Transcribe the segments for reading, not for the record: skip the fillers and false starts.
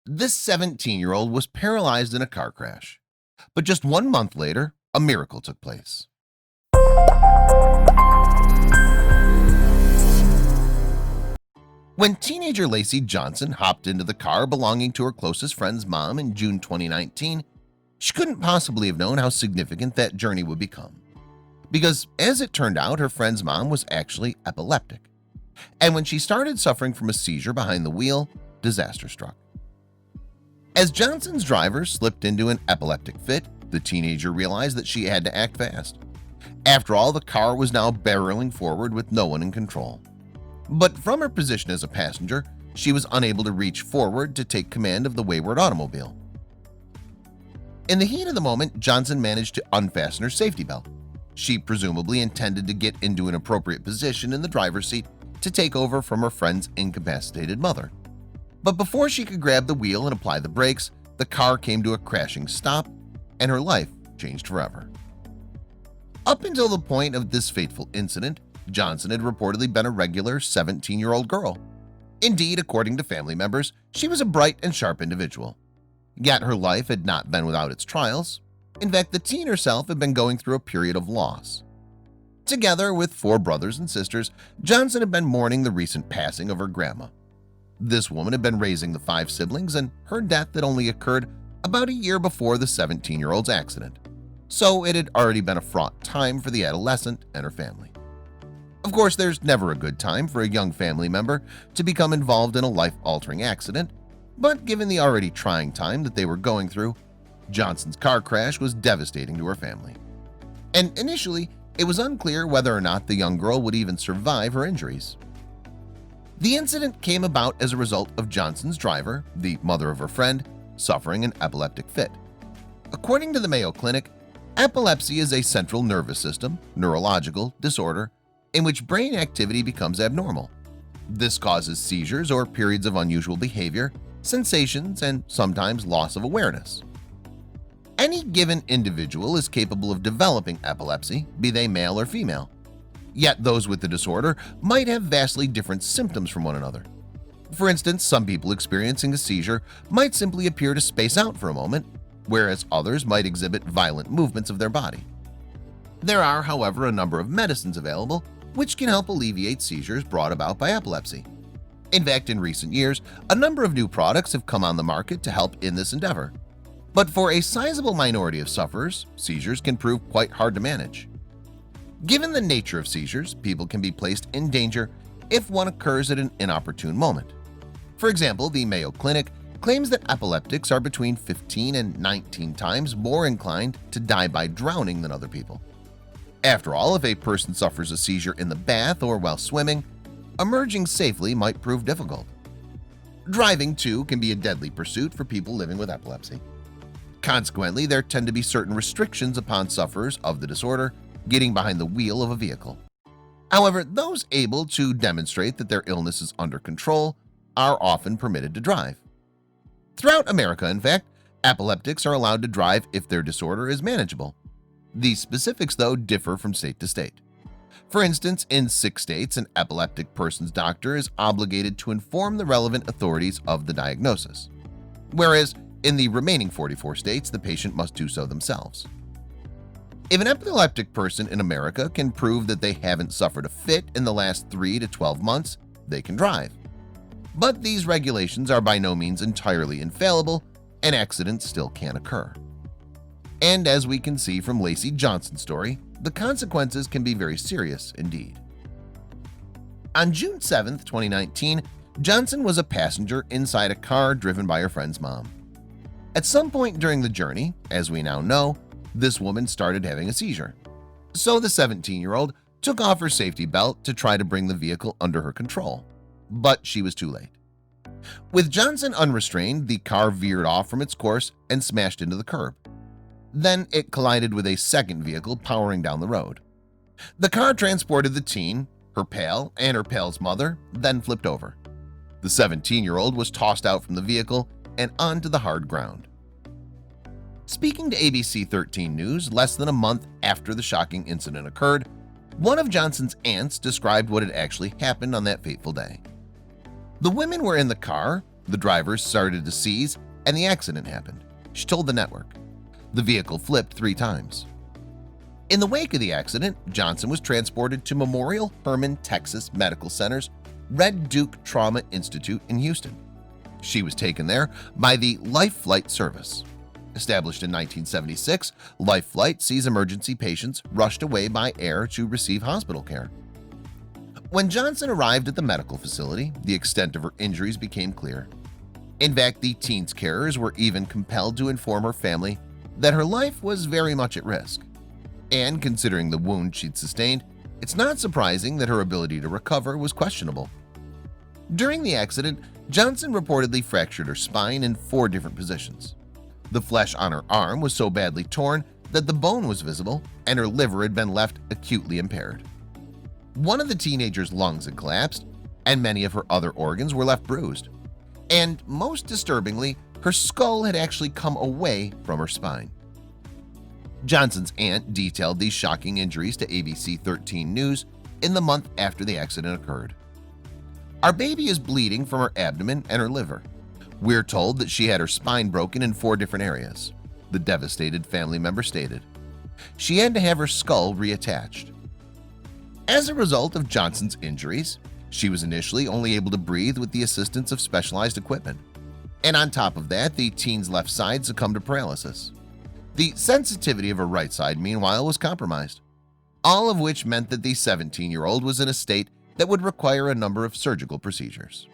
This 17-year-old was paralyzed in a car crash. But just 1 month later, a miracle took place. When teenager Lacey Johnson hopped into the car belonging to her closest friend's mom in June 2019, she couldn't possibly have known how significant that journey would become. Because as it turned out, her friend's mom was actually epileptic. And when she started suffering from a seizure behind the wheel, disaster struck. As Johnson's driver slipped into an epileptic fit, the teenager realized that she had to act fast. After all, the car was now barreling forward with no one in control. But from her position as a passenger, she was unable to reach forward to take command of the wayward automobile. In the heat of the moment, Johnson managed to unfasten her safety belt. She presumably intended to get into an appropriate position in the driver's seat to take over from her friend's incapacitated mother. But before she could grab the wheel and apply the brakes, the car came to a crashing stop, and her life changed forever. Up until the point of this fateful incident, Johnson had reportedly been a regular 17-year-old girl. Indeed, according to family members, she was a bright and sharp individual. Yet her life had not been without its trials. In fact, the teen herself had been going through a period of loss. Together with 4 brothers and sisters, Johnson had been mourning the recent passing of her grandma. This woman had been raising the 5 siblings, and her death had only occurred about a year before the 17-year-old's accident. So it had already been a fraught time for the adolescent and her family. Of course, there's never a good time for a young family member to become involved in a life-altering accident, but given the already trying time that they were going through, Johnson's car crash was devastating to her family. And initially, it was unclear whether or not the young girl would even survive her injuries. The incident came about as a result of Johnson's driver, the mother of her friend, suffering an epileptic fit. According to the Mayo Clinic, epilepsy is a central nervous system, neurological disorder in which brain activity becomes abnormal. This causes seizures or periods of unusual behavior, sensations, and sometimes loss of awareness. Any given individual is capable of developing epilepsy, be they male or female. Yet those with the disorder might have vastly different symptoms from one another. For instance, some people experiencing a seizure might simply appear to space out for a moment, whereas others might exhibit violent movements of their body. There are, however, a number of medicines available which can help alleviate seizures brought about by epilepsy. In fact, in recent years, a number of new products have come on the market to help in this endeavor. But for a sizable minority of sufferers, seizures can prove quite hard to manage. Given the nature of seizures, people can be placed in danger if one occurs at an inopportune moment. For example, the Mayo Clinic claims that epileptics are between 15 and 19 times more inclined to die by drowning than other people. After all, if a person suffers a seizure in the bath or while swimming, emerging safely might prove difficult. Driving, too, can be a deadly pursuit for people living with epilepsy. Consequently, there tend to be certain restrictions upon sufferers of the disorder getting behind the wheel of a vehicle. However, those able to demonstrate that their illness is under control are often permitted to drive. Throughout America, in fact, epileptics are allowed to drive if their disorder is manageable. The specifics, though, differ from state to state. For instance, in 6 states, an epileptic person's doctor is obligated to inform the relevant authorities of the diagnosis, whereas in the remaining 44 states, the patient must do so themselves. If an epileptic person in America can prove that they haven't suffered a fit in the last 3 to 12 months, they can drive. But these regulations are by no means entirely infallible, and accidents still can occur. And as we can see from Lacey Johnson's story, the consequences can be very serious indeed. On June 7, 2019, Johnson was a passenger inside a car driven by her friend's mom. At some point during the journey, as we now know, this woman started having a seizure. So the 17-year-old took off her safety belt to try to bring the vehicle under her control, but she was too late. With Johnson unrestrained, the car veered off from its course and smashed into the curb. Then it collided with a second vehicle powering down the road. The car transported the teen, her pal, and her pal's mother, then flipped over. The 17-year-old was tossed out from the vehicle and onto the hard ground. Speaking to ABC 13 News less than a month after the shocking incident occurred, one of Johnson's aunts described what had actually happened on that fateful day. The women were in the car, The drivers started to seize and the accident happened, she told the network. The vehicle flipped 3 times. In the wake of the accident, Johnson was transported to Memorial Hermann Texas Medical Center's Red Duke Trauma Institute in Houston. She was taken there by the Life Flight Service. Established in 1976, Life Flight sees emergency patients rushed away by air to receive hospital care. When Johnson arrived at the medical facility, the extent of her injuries became clear. In fact, the teen's carers were even compelled to inform her family that her life was very much at risk. And considering the wound she'd sustained, it's not surprising that her ability to recover was questionable. During the accident, Johnson reportedly fractured her spine in 4 different positions. The flesh on her arm was so badly torn that the bone was visible and her liver had been left acutely impaired. One of the teenager's lungs had collapsed and many of her other organs were left bruised. And most disturbingly, her skull had actually come away from her spine. Johnson's aunt detailed these shocking injuries to ABC 13 News in the month after the accident occurred. Our baby is bleeding from her abdomen and her liver. We're told that she had her spine broken in 4 different areas, the devastated family member stated. She had to have her skull reattached. As a result of Johnson's injuries, she was initially only able to breathe with the assistance of specialized equipment. And on top of that, the teen's left side succumbed to paralysis. The sensitivity of her right side, meanwhile, was compromised, all of which meant that the 17-year-old was in a state that would require a number of surgical procedures.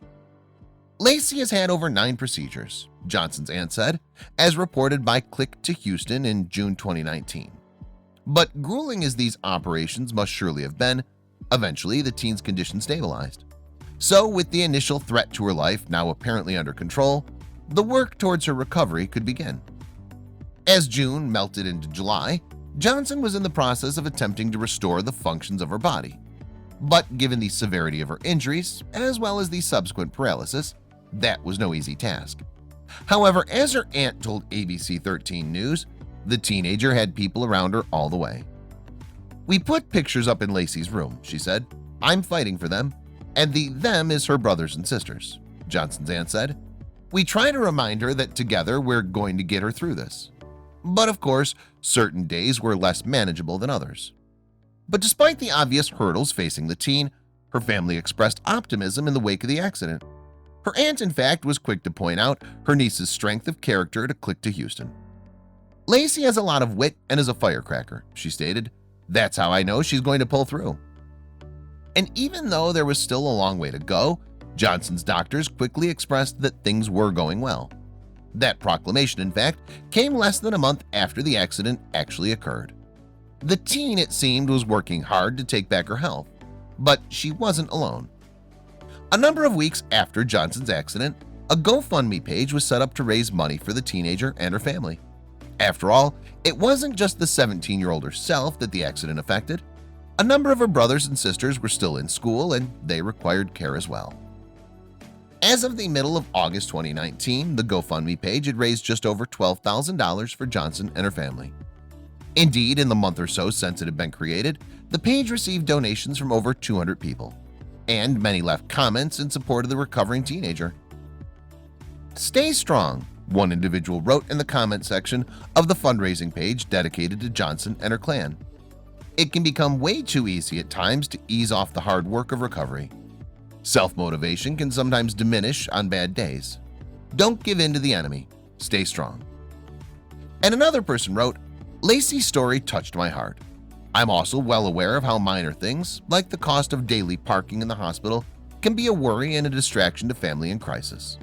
Lacey has had over 9 procedures, Johnson's aunt said, as reported by Click to Houston in June 2019. But grueling as these operations must surely have been, eventually the teen's condition stabilized. So with the initial threat to her life now apparently under control, the work towards her recovery could begin. As June melted into July, Johnson was in the process of attempting to restore the functions of her body. But given the severity of her injuries, as well as the subsequent paralysis, that was no easy task. However, as her aunt told ABC 13 News, the teenager had people around her all the way. "We put pictures up in Lacey's room," she said. "I'm fighting for them, and the them is her brothers and sisters," Johnson's aunt said. "We try to remind her that together we're going to get her through this. But of course, certain days were less manageable than others." But despite the obvious hurdles facing the teen, her family expressed optimism in the wake of the accident. Her aunt, in fact, was quick to point out her niece's strength of character to Click to Houston. "Lacey has a lot of wit and is a firecracker," she stated. "That's how I know she's going to pull through." And even though there was still a long way to go, Johnson's doctors quickly expressed that things were going well. That proclamation, in fact, came less than a month after the accident actually occurred. The teen, it seemed, was working hard to take back her health, but she wasn't alone. A number of weeks after Johnson's accident, a GoFundMe page was set up to raise money for the teenager and her family. After all, it wasn't just the 17-year-old herself that the accident affected. A number of her brothers and sisters were still in school and they required care as well. As of the middle of August 2019, the GoFundMe page had raised just over $12,000 for Johnson and her family. Indeed, in the month or so since it had been created, the page received donations from over 200 people, and many left comments in support of the recovering teenager. "Stay strong," one individual wrote in the comment section of the fundraising page dedicated to Johnson and her clan. "It can become way too easy at times to ease off the hard work of recovery. Self-motivation can sometimes diminish on bad days. Don't give in to the enemy. Stay strong." And another person wrote, "Lacey's story touched my heart. I'm also well aware of how minor things, like the cost of daily parking in the hospital, can be a worry and a distraction to family in crisis.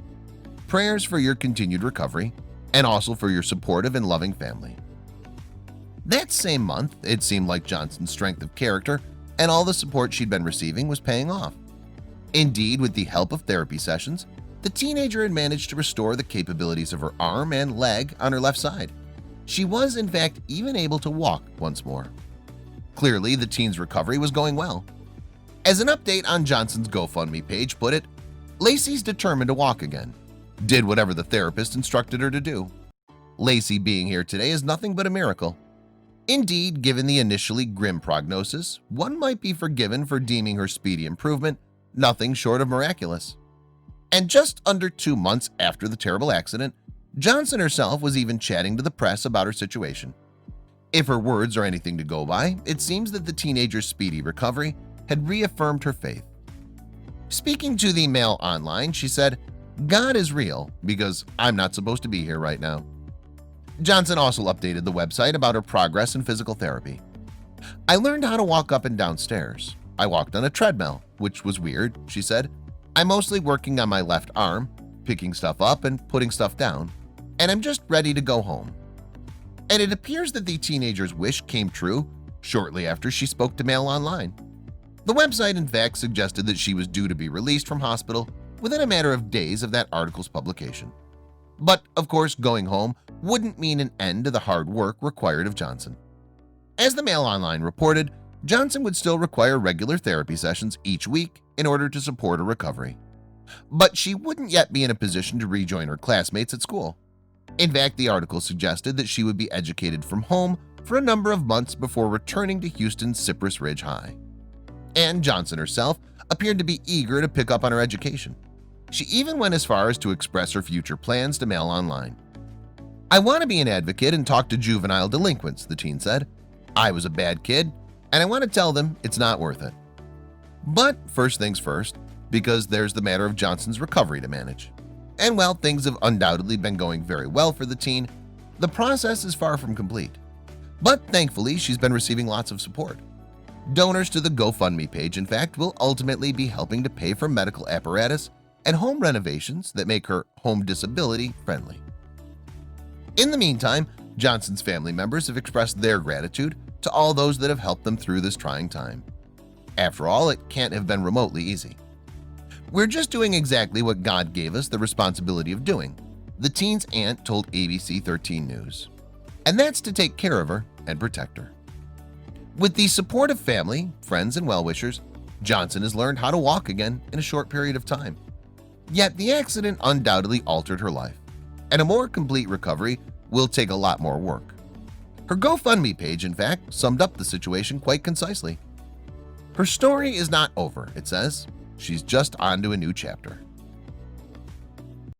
Prayers for your continued recovery, and also for your supportive and loving family." That same month, it seemed like Johnson's strength of character and all the support she'd been receiving was paying off. Indeed, with the help of therapy sessions, the teenager had managed to restore the capabilities of her arm and leg on her left side. She was, in fact, even able to walk once more. Clearly, the teen's recovery was going well. As an update on Johnson's GoFundMe page put it, "Lacey's determined to walk again. Did whatever the therapist instructed her to do. Lacey being here today is nothing but a miracle. Indeed, given the initially grim prognosis, one might be forgiven for deeming her speedy improvement nothing short of miraculous." And just under 2 months after the terrible accident, Johnson herself was even chatting to the press about her situation. If her words are anything to go by, it seems that the teenager's speedy recovery had reaffirmed her faith. Speaking to the Mail Online, she said, "God is real because I'm not supposed to be here right now." Johnson also updated the website about her progress in physical therapy. "I learned how to walk up and down stairs. I walked on a treadmill, which was weird," she said. "I'm mostly working on my left arm, picking stuff up and putting stuff down, and I'm just ready to go home." And it appears that the teenager's wish came true shortly after she spoke to Mail Online. The website in fact suggested that she was due to be released from hospital within a matter of days of that article's publication. But of course, going home wouldn't mean an end to the hard work required of Johnson. As the Mail Online reported, Johnson would still require regular therapy sessions each week in order to support her recovery. But she wouldn't yet be in a position to rejoin her classmates at school. In fact, the article suggested that she would be educated from home for a number of months before returning to Houston's Cypress Ridge High. And Johnson herself appeared to be eager to pick up on her education. She even went as far as to express her future plans to Mail Online. "I want to be an advocate and talk to juvenile delinquents," the teen said. "I was a bad kid, and I want to tell them it's not worth it." But first things first, because there's the matter of Johnson's recovery to manage. And while things have undoubtedly been going very well for the teen, the process is far from complete. But thankfully, she's been receiving lots of support. Donors to the GoFundMe page, in fact, will ultimately be helping to pay for medical apparatus and home renovations that make her home disability friendly. In the meantime, Johnson's family members have expressed their gratitude to all those that have helped them through this trying time. After all, it can't have been remotely easy. "We're just doing exactly what God gave us the responsibility of doing," the teen's aunt told ABC 13 News. "And that's to take care of her and protect her." With the support of family, friends, and well-wishers, Johnson has learned how to walk again in a short period of time. Yet the accident undoubtedly altered her life, and a more complete recovery will take a lot more work. Her GoFundMe page, in fact, summed up the situation quite concisely. "Her story is not over," it says. "She's just on to a new chapter."